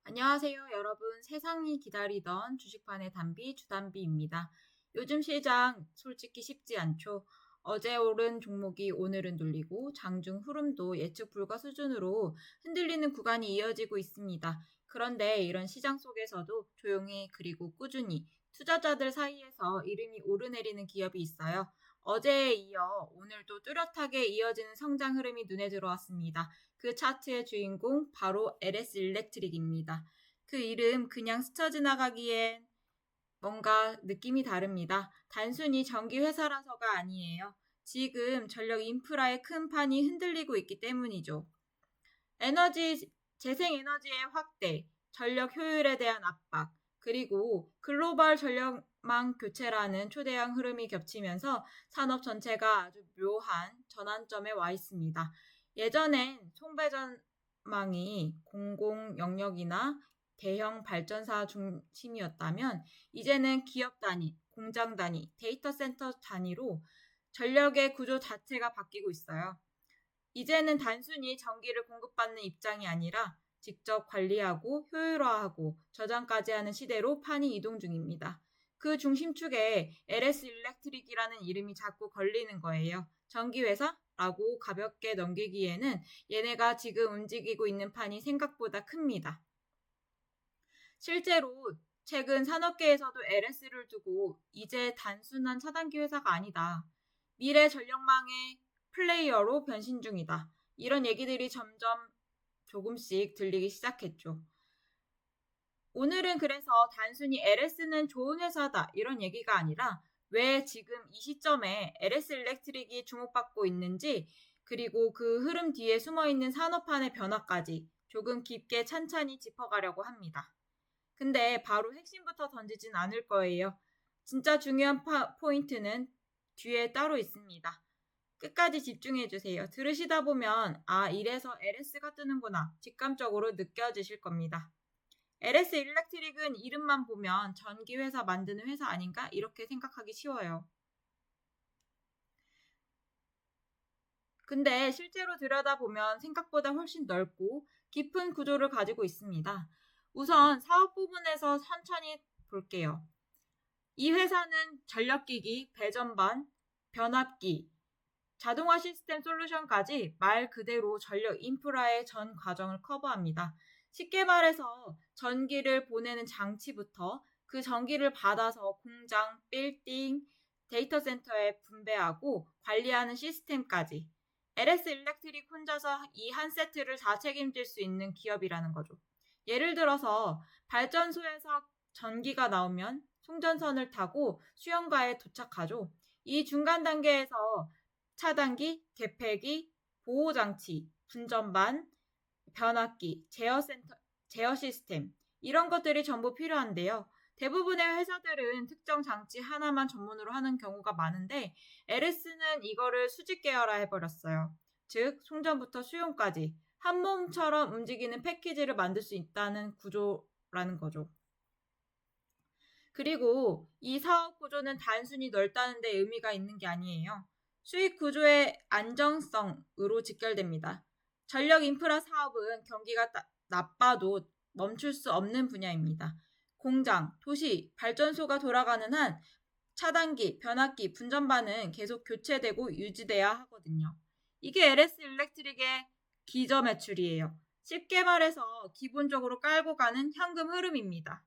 안녕하세요, 여러분. 세상이 기다리던 주식판의 단비 주단비입니다. 요즘 시장 솔직히 쉽지 않죠. 어제 오른 종목이 오늘은 눌리고 장중 흐름도 예측 불가 수준으로 흔들리는 구간이 이어지고 있습니다. 그런데 이런 시장 속에서도 조용히 그리고 꾸준히 투자자들 사이에서 이름이 오르내리는 기업이 있어요. 어제에 이어 오늘도 뚜렷하게 이어지는 성장 흐름이 눈에 들어왔습니다. 그 차트의 주인공 바로 LS 일렉트릭입니다. 그 이름 그냥 스쳐 지나가기엔 뭔가 느낌이 다릅니다. 단순히 전기 회사라서가 아니에요. 지금 전력 인프라의 큰 판이 흔들리고 있기 때문이죠. 재생에너지의 확대, 전력 효율에 대한 압박, 그리고 글로벌 전력망 교체라는 초대형 흐름이 겹치면서 산업 전체가 아주 묘한 전환점에 와 있습니다. 예전엔 송배전망이 공공 영역이나 대형 발전사 중심이었다면 이제는 기업 단위, 공장 단위, 데이터 센터 단위로 전력의 구조 자체가 바뀌고 있어요. 이제는 단순히 전기를 공급받는 입장이 아니라 직접 관리하고 효율화하고 저장까지 하는 시대로 판이 이동 중입니다. 그 중심축에 LS 일렉트릭이라는 이름이 자꾸 걸리는 거예요. 전기회사라고 가볍게 넘기기에는 얘네가 지금 움직이고 있는 판이 생각보다 큽니다. 실제로 최근 산업계에서도 LS를 두고 이제 단순한 차단기 회사가 아니다. 미래 전력망의 플레이어로 변신 중이다. 이런 얘기들이 점점 조금씩 들리기 시작했죠. 오늘은 그래서 단순히 LS는 좋은 회사다 이런 얘기가 아니라 왜 지금 이 시점에 LS 일렉트릭이 주목받고 있는지 그리고 그 흐름 뒤에 숨어있는 산업판의 변화까지 조금 깊게 찬찬히 짚어가려고 합니다. 근데 바로 핵심부터 던지진 않을 거예요. 진짜 중요한 포인트는 뒤에 따로 있습니다. 끝까지 집중해주세요. 들으시다 보면 이래서 LS가 뜨는구나 직감적으로 느껴지실 겁니다. LS 일렉트릭은 이름만 보면 전기회사 만드는 회사 아닌가 이렇게 생각하기 쉬워요. 근데 실제로 들여다보면 생각보다 훨씬 넓고 깊은 구조를 가지고 있습니다. 우선 사업 부분에서 천천히 볼게요. 이 회사는 전력기기, 배전반, 변압기, 자동화 시스템 솔루션까지 말 그대로 전력 인프라의 전 과정을 커버합니다. 쉽게 말해서 전기를 보내는 장치부터 그 전기를 받아서 공장, 빌딩, 데이터 센터에 분배하고 관리하는 시스템까지 LS 일렉트릭 혼자서 이 한 세트를 다 책임질 수 있는 기업이라는 거죠. 예를 들어서 발전소에서 전기가 나오면 송전선을 타고 수용가에 도착하죠. 이 중간 단계에서 차단기, 개폐기, 보호장치, 분전반, 변압기, 제어 시스템 이런 것들이 전부 필요한데요. 대부분의 회사들은 특정 장치 하나만 전문으로 하는 경우가 많은데 LS는 이거를 수직 계열화 해버렸어요. 즉 송전부터 수용까지 한 몸처럼 움직이는 패키지를 만들 수 있다는 구조라는 거죠. 그리고 이 사업 구조는 단순히 넓다는 데 의미가 있는 게 아니에요. 수익 구조의 안정성으로 직결됩니다. 전력 인프라 사업은 경기가 나빠도 멈출 수 없는 분야입니다. 공장, 도시, 발전소가 돌아가는 한 차단기, 변압기, 분전반은 계속 교체되고 유지돼야 하거든요. 이게 LS 일렉트릭의 기저 매출이에요. 쉽게 말해서 기본적으로 깔고 가는 현금 흐름입니다.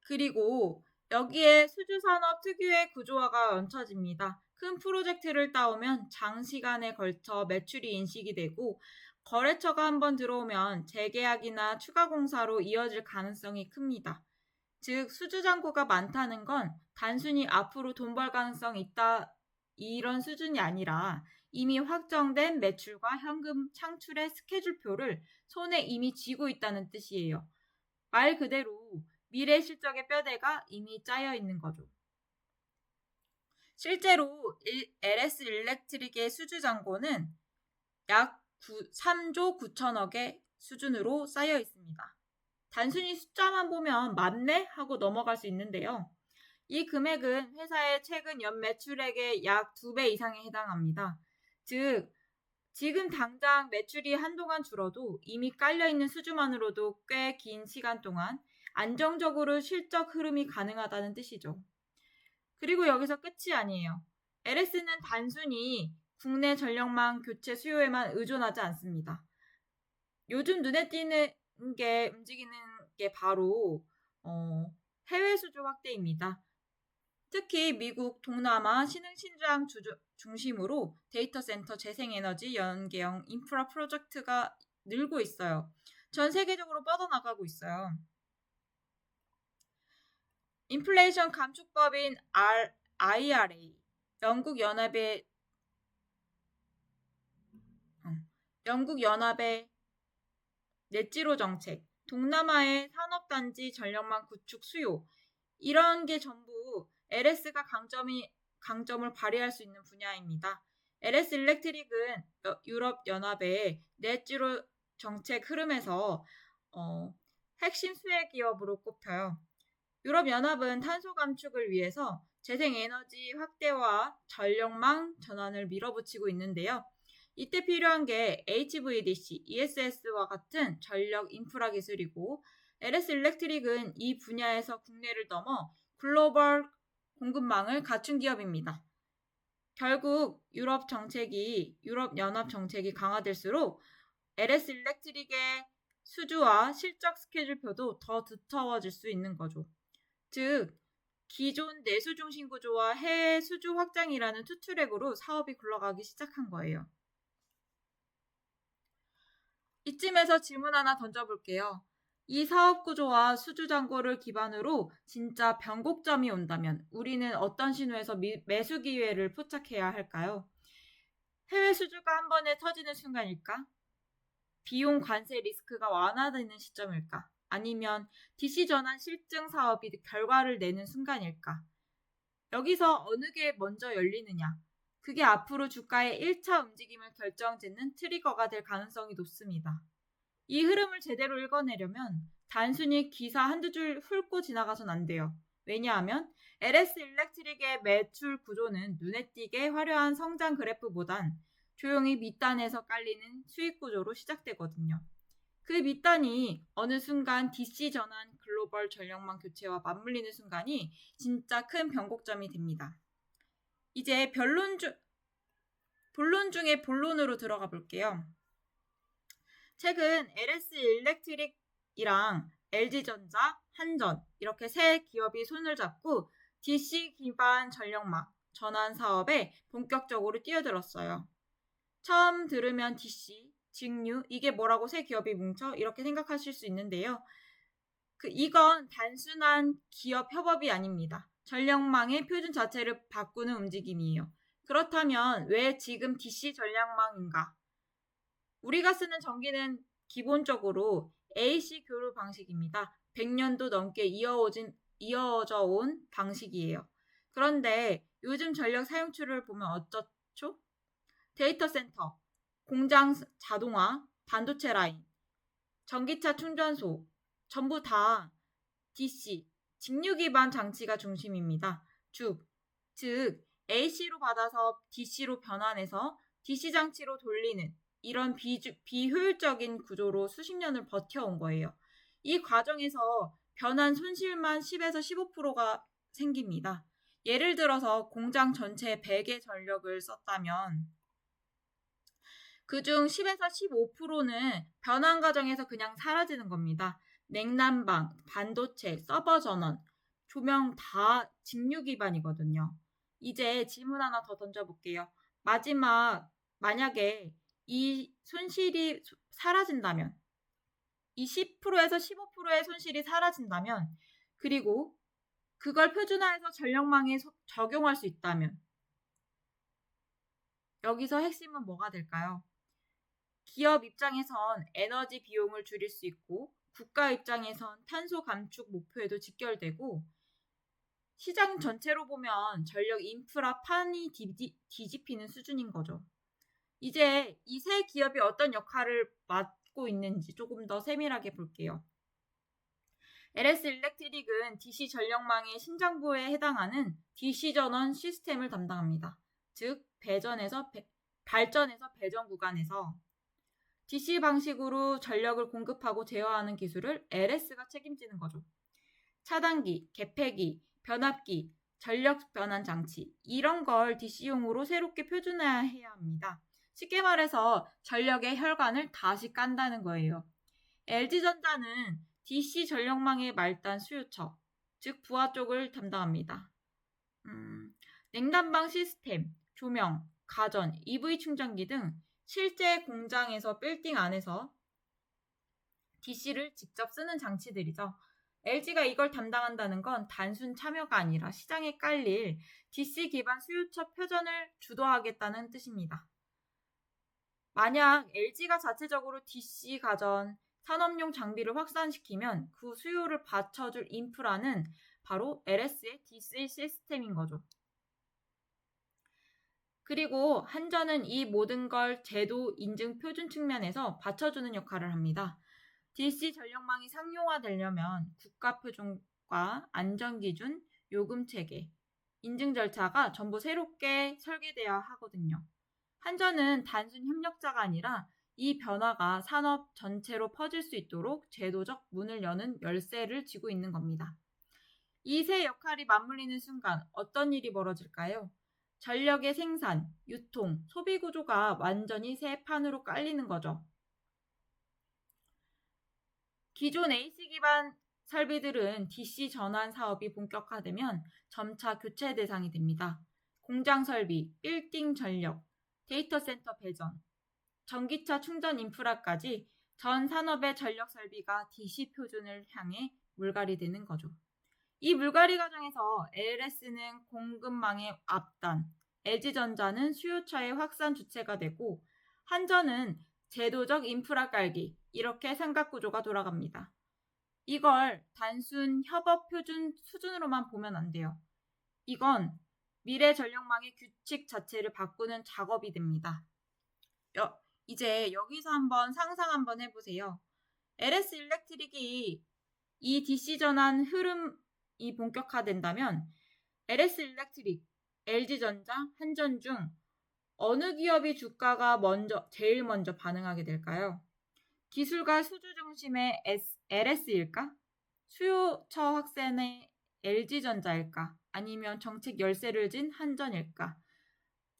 그리고 여기에 수주산업 특유의 구조화가 얹혀집니다. 큰 프로젝트를 따오면 장시간에 걸쳐 매출이 인식이 되고 거래처가 한번 들어오면 재계약이나 추가 공사로 이어질 가능성이 큽니다. 즉 수주잔고가 많다는 건 단순히 앞으로 돈 벌 가능성이 있다 이런 수준이 아니라 이미 확정된 매출과 현금 창출의 스케줄표를 손에 이미 쥐고 있다는 뜻이에요. 말 그대로 미래 실적의 뼈대가 이미 짜여 있는 거죠. 실제로 LS 일렉트릭의 수주 잔고는 약 3조 9천억의 수준으로 쌓여 있습니다. 단순히 숫자만 보면 맞네? 하고 넘어갈 수 있는데요. 이 금액은 회사의 최근 연 매출액의 약 2배 이상에 해당합니다. 즉 지금 당장 매출이 한동안 줄어도 이미 깔려있는 수주만으로도 꽤 긴 시간 동안 안정적으로 실적 흐름이 가능하다는 뜻이죠. 그리고 여기서 끝이 아니에요. LS는 단순히 국내 전력망 교체 수요에만 의존하지 않습니다. 요즘 눈에 띄는 게 움직이는 게 바로 해외 수주 확대입니다. 특히 미국, 동남아, 신흥신장 중심으로 데이터 센터, 재생에너지, 연계형 인프라 프로젝트가 늘고 있어요. 전 세계적으로 뻗어나가고 있어요. 인플레이션 감축법인 IRA, 영국 연합의 넷지로 정책, 동남아의 산업단지 전력망 구축 수요, 이런 게 전부 LS가 강점을 발휘할 수 있는 분야입니다. LS 일렉트릭은 유럽 연합의 넷지로 정책 흐름에서 핵심 수혜 기업으로 꼽혀요. 유럽 연합은 탄소 감축을 위해서 재생에너지 확대와 전력망 전환을 밀어붙이고 있는데요. 이때 필요한 게 HVDC, ESS와 같은 전력 인프라 기술이고 LS 일렉트릭은 이 분야에서 국내를 넘어 글로벌 공급망을 갖춘 기업입니다. 결국 유럽 연합 정책이 강화될수록 LS 일렉트릭의 수주와 실적 스케줄표도 더 두터워질 수 있는 거죠. 즉, 기존 내수 중심 구조와 해외 수주 확장이라는 투트랙으로 사업이 굴러가기 시작한 거예요. 이쯤에서 질문 하나 던져볼게요. 이 사업 구조와 수주 잔고를 기반으로 진짜 변곡점이 온다면 우리는 어떤 신호에서 매수 기회를 포착해야 할까요? 해외 수주가 한 번에 터지는 순간일까? 비용 관세 리스크가 완화되는 시점일까? 아니면 DC 전환 실증 사업이 결과를 내는 순간일까? 여기서 어느 게 먼저 열리느냐? 그게 앞으로 주가의 1차 움직임을 결정짓는 트리거가 될 가능성이 높습니다. 이 흐름을 제대로 읽어내려면 단순히 기사 한두 줄 훑고 지나가선 안 돼요. 왜냐하면 LS 일렉트릭의 매출 구조는 눈에 띄게 화려한 성장 그래프보단 조용히 밑단에서 깔리는 수익 구조로 시작되거든요. 그 밑단이 어느 순간 DC 전환 글로벌 전력망 교체와 맞물리는 순간이 진짜 큰 변곡점이 됩니다. 이제 본론 중에 본론으로 들어가 볼게요. 최근 LS 일렉트릭이랑 LG전자, 한전 이렇게 세 기업이 손을 잡고 DC 기반 전력망 전환 사업에 본격적으로 뛰어들었어요. 처음 들으면 DC, 직류, 이게 뭐라고 세 기업이 뭉쳐? 이렇게 생각하실 수 있는데요. 이건 단순한 기업 협업이 아닙니다. 전력망의 표준 자체를 바꾸는 움직임이에요. 그렇다면 왜 지금 DC 전력망인가? 우리가 쓰는 전기는 기본적으로 AC 교류 방식입니다. 100년도 넘게 이어져 온 방식이에요. 그런데 요즘 전력 사용추를 보면 어쩌죠? 데이터 센터, 공장 자동화, 반도체 라인, 전기차 충전소, 전부 다 DC, 직류 기반 장치가 중심입니다. 즉 AC로 받아서 DC로 변환해서 DC 장치로 돌리는 이런 비효율적인 구조로 수십 년을 버텨온 거예요. 이 과정에서 변환 손실만 10에서 15%가 생깁니다. 예를 들어서 공장 전체에 100의 전력을 썼다면 그중 10에서 15%는 변환 과정에서 그냥 사라지는 겁니다. 냉난방, 반도체, 서버 전원, 조명 다 직류 기반이거든요. 이제 질문 하나 더 던져볼게요. 만약에 이 손실이 사라진다면, 이 10%에서 15%의 손실이 사라진다면, 그리고 그걸 표준화해서 전력망에 적용할 수 있다면, 여기서 핵심은 뭐가 될까요? 기업 입장에선 에너지 비용을 줄일 수 있고 국가 입장에선 탄소 감축 목표에도 직결되고 시장 전체로 보면 전력 인프라 판이 뒤집히는 수준인 거죠. 이제 이 세 기업이 어떤 역할을 맡고 있는지 조금 더 세밀하게 볼게요. LS 일렉트릭은 DC 전력망의 신장부에 해당하는 DC 전원 시스템을 담당합니다. 즉 배전에서 발전에서 배전 구간에서 DC 방식으로 전력을 공급하고 제어하는 기술을 LS가 책임지는 거죠. 차단기, 개폐기, 변압기, 전력 변환 장치 이런 걸 DC용으로 새롭게 표준화해야 합니다. 쉽게 말해서 전력의 혈관을 다시 깐다는 거예요. LG전자는 DC 전력망의 말단 수요처, 즉 부하 쪽을 담당합니다. 냉난방 시스템, 조명, 가전, EV 충전기 등 실제 공장에서 빌딩 안에서 DC를 직접 쓰는 장치들이죠. LG가 이걸 담당한다는 건 단순 참여가 아니라 시장에 깔릴 DC 기반 수요처 표전을 주도하겠다는 뜻입니다. 만약 LG가 자체적으로 DC 가전, 산업용 장비를 확산시키면 그 수요를 받쳐줄 인프라는 바로 LS의 DC 시스템인 거죠. 그리고 한전은 이 모든 걸 제도 인증 표준 측면에서 받쳐주는 역할을 합니다. DC 전력망이 상용화되려면 국가표준과 안전기준, 요금체계, 인증 절차가 전부 새롭게 설계돼야 하거든요. 한전은 단순 협력자가 아니라 이 변화가 산업 전체로 퍼질 수 있도록 제도적 문을 여는 열쇠를 쥐고 있는 겁니다. 이 세 역할이 맞물리는 순간 어떤 일이 벌어질까요? 전력의 생산, 유통, 소비 구조가 완전히 새 판으로 깔리는 거죠. 기존 AC 기반 설비들은 DC 전환 사업이 본격화되면 점차 교체 대상이 됩니다. 공장 설비, 빌딩 전력, 데이터 센터 배전, 전기차 충전 인프라까지 전 산업의 전력 설비가 DC 표준을 향해 물갈이 되는 거죠. 이 물갈이 과정에서 LS는 공급망의 앞단, LG전자는 수요처의 확산 주체가 되고 한전은 제도적 인프라 깔기, 이렇게 삼각구조가 돌아갑니다. 이걸 단순 협업 표준 수준으로만 보면 안 돼요. 이건 미래 전력망의 규칙 자체를 바꾸는 작업이 됩니다. 이제 여기서 한번 상상 한번 해보세요. LS 일렉트릭이 이 DC 전환 흐름이 본격화된다면 LS 일렉트릭, LG전자, 한전 중 어느 기업이 주가가 제일 먼저 반응하게 될까요? 기술과 수주 중심의 LS일까? 수요처 확산의 LG전자일까? 아니면 정책 열쇠를 진 한전일까?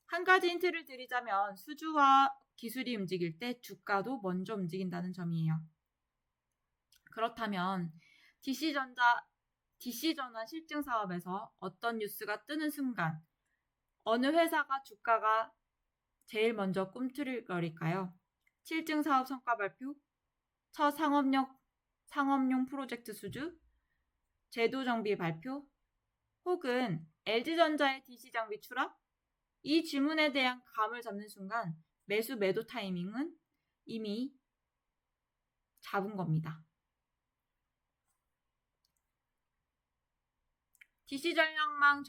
한 가지 힌트를 드리자면 수주와 기술이 움직일 때 주가도 먼저 움직인다는 점이에요. 그렇다면 DC전환 실증 사업에서 어떤 뉴스가 뜨는 순간 어느 회사가 주가가 제일 먼저 꿈틀거릴까요? 실증 사업 성과 발표, 첫 상업용 프로젝트 수주, 제도 정비 발표, 혹은 LG전자의 DC 장비 출하? 이 질문에 대한 감을 잡는 순간 매도 타이밍은 이미 잡은 겁니다. DC 전력망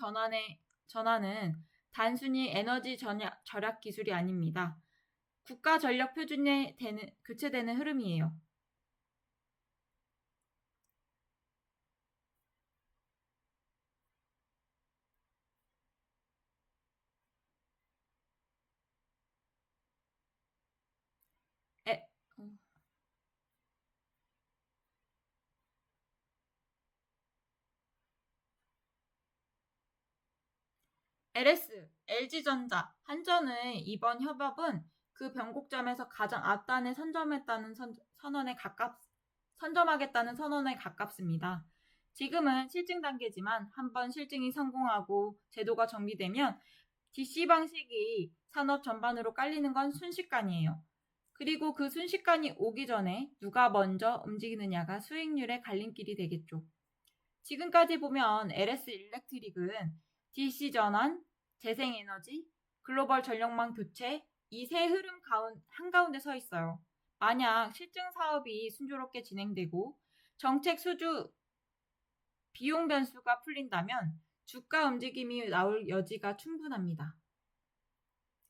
전환은 단순히 에너지 절약 기술이 아닙니다. 국가 전력 표준에 교체되는 흐름이에요. LG전자, 한전의 이번 협업은 그 변곡점에서 가장 앞단에 선점하겠다는 선언에 가깝습니다. 지금은 실증 단계지만 한번 실증이 성공하고 제도가 정비되면 DC 방식이 산업 전반으로 깔리는 건 순식간이에요. 그리고 그 순식간이 오기 전에 누가 먼저 움직이느냐가 수익률의 갈림길이 되겠죠. 지금까지 보면 LS 일렉트릭은 DC 전환, 재생에너지, 글로벌 전력망 교체 이 세 흐름 한가운데 서 있어요. 만약 실증 사업이 순조롭게 진행되고 정책 수주 비용 변수가 풀린다면 주가 움직임이 나올 여지가 충분합니다.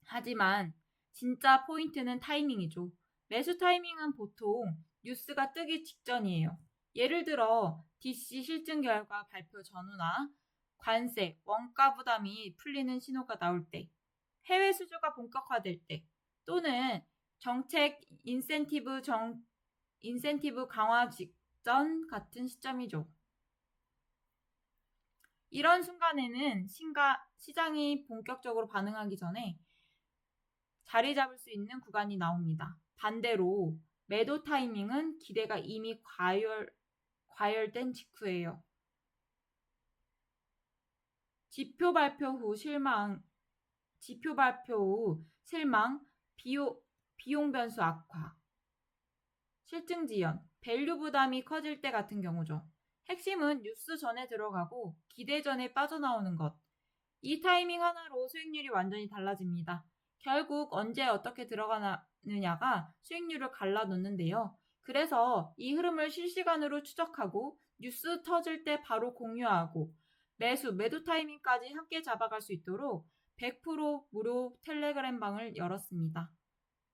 하지만 진짜 포인트는 타이밍이죠. 매수 타이밍은 보통 뉴스가 뜨기 직전이에요. 예를 들어 DC 실증 결과 발표 전후나 관세, 원가 부담이 풀리는 신호가 나올 때, 해외 수주가 본격화될 때 또는 정책 인센티브 강화 직전 같은 시점이죠. 이런 순간에는 시장이 본격적으로 반응하기 전에 자리 잡을 수 있는 구간이 나옵니다. 반대로 매도 타이밍은 기대가 이미 과열된 직후예요. 지표 발표 후 실망, 비용 변수 악화, 실증 지연, 밸류 부담이 커질 때 같은 경우죠. 핵심은 뉴스 전에 들어가고 기대 전에 빠져나오는 것. 이 타이밍 하나로 수익률이 완전히 달라집니다. 결국 언제 어떻게 들어가느냐가 수익률을 갈라놓는데요. 그래서 이 흐름을 실시간으로 추적하고 뉴스 터질 때 바로 공유하고 매도 타이밍까지 함께 잡아갈 수 있도록 100% 무료 텔레그램 방을 열었습니다.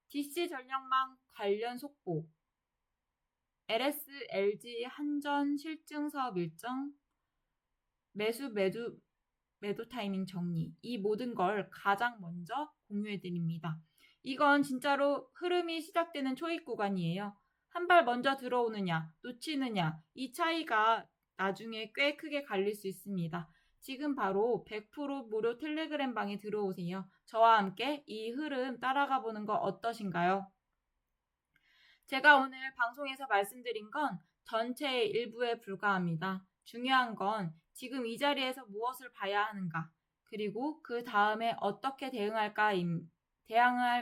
DC 전력망 관련 속보, LS, LG 한전 실증 사업 일정, 매도 타이밍 정리, 이 모든 걸 가장 먼저 공유해드립니다. 이건 진짜로 흐름이 시작되는 초입 구간이에요. 한 발 먼저 들어오느냐, 놓치느냐, 이 차이가 나중에 꽤 크게 갈릴 수 있습니다. 지금 바로 100% 무료 텔레그램 방에 들어오세요. 저와 함께 이 흐름 따라가 보는 거 어떠신가요? 제가 오늘 방송에서 말씀드린 건 전체의 일부에 불과합니다. 중요한 건 지금 이 자리에서 무엇을 봐야 하는가, 그리고 그 다음에 어떻게 대응할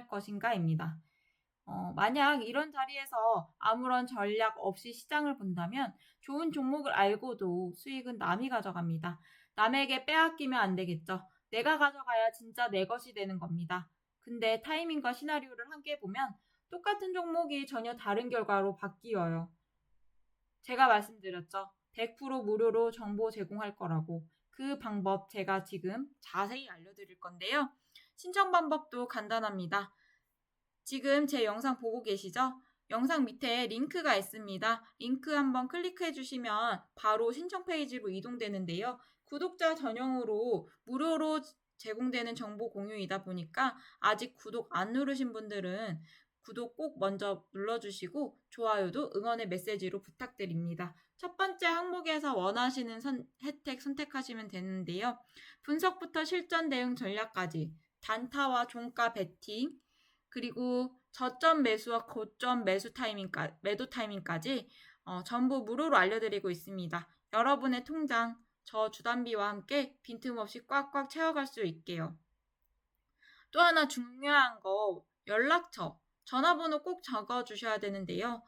것인가입니다. 만약 이런 자리에서 아무런 전략 없이 시장을 본다면 좋은 종목을 알고도 수익은 남이 가져갑니다. 남에게 빼앗기면 안 되겠죠. 내가 가져가야 진짜 내 것이 되는 겁니다. 근데 타이밍과 시나리오를 함께 보면 똑같은 종목이 전혀 다른 결과로 바뀌어요. 제가 말씀드렸죠. 100% 무료로 정보 제공할 거라고. 그 방법 제가 지금 자세히 알려드릴 건데요. 신청 방법도 간단합니다. 지금 제 영상 보고 계시죠? 영상 밑에 링크가 있습니다. 링크 한번 클릭해 주시면 바로 신청 페이지로 이동되는데요. 구독자 전용으로 무료로 제공되는 정보 공유이다 보니까 아직 구독 안 누르신 분들은 구독 꼭 먼저 눌러주시고 좋아요도 응원의 메시지로 부탁드립니다. 첫 번째 항목에서 원하시는 혜택 선택하시면 되는데요. 분석부터 실전 대응 전략까지, 단타와 종가 베팅, 그리고 저점 매수와 고점 매도 타이밍까지 전부 무료로 알려드리고 있습니다. 여러분의 통장, 저 주단비와 함께 빈틈없이 꽉꽉 채워갈 수 있게요. 또 하나 중요한 거, 연락처, 전화번호 꼭 적어주셔야 되는데요.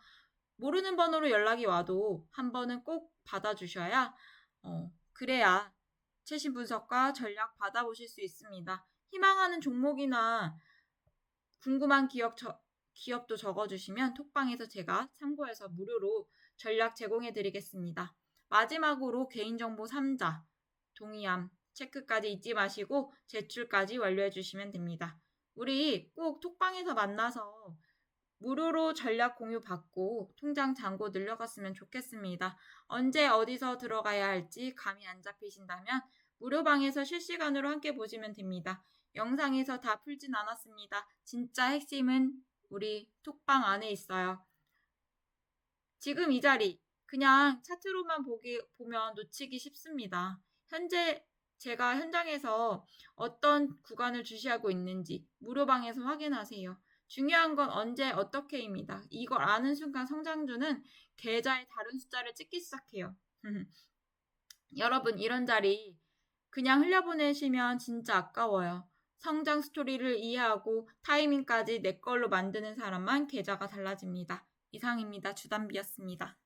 모르는 번호로 연락이 와도 한 번은 꼭 받아주셔야 그래야 최신 분석과 전략 받아보실 수 있습니다. 희망하는 종목이나 궁금한 기업도 적어주시면 톡방에서 제가 참고해서 무료로 전략 제공해드리겠습니다. 마지막으로 개인정보 3자, 동의함, 체크까지 잊지 마시고 제출까지 완료해주시면 됩니다. 우리 꼭 톡방에서 만나서 무료로 전략 공유 받고 통장 잔고 늘려갔으면 좋겠습니다. 언제 어디서 들어가야 할지 감이 안 잡히신다면 무료방에서 실시간으로 함께 보시면 됩니다. 영상에서 다 풀진 않았습니다. 진짜 핵심은 우리 톡방 안에 있어요. 지금 이 자리 그냥 차트로만 보면 놓치기 쉽습니다. 현재 제가 현장에서 어떤 구간을 주시하고 있는지 무료방에서 확인하세요. 중요한 건 언제 어떻게입니다. 이걸 아는 순간 성장주는 계좌의 다른 숫자를 찍기 시작해요. 여러분 이런 자리 그냥 흘려보내시면 진짜 아까워요. 성장 스토리를 이해하고 타이밍까지 내 걸로 만드는 사람만 계좌가 달라집니다. 이상입니다. 주단비였습니다.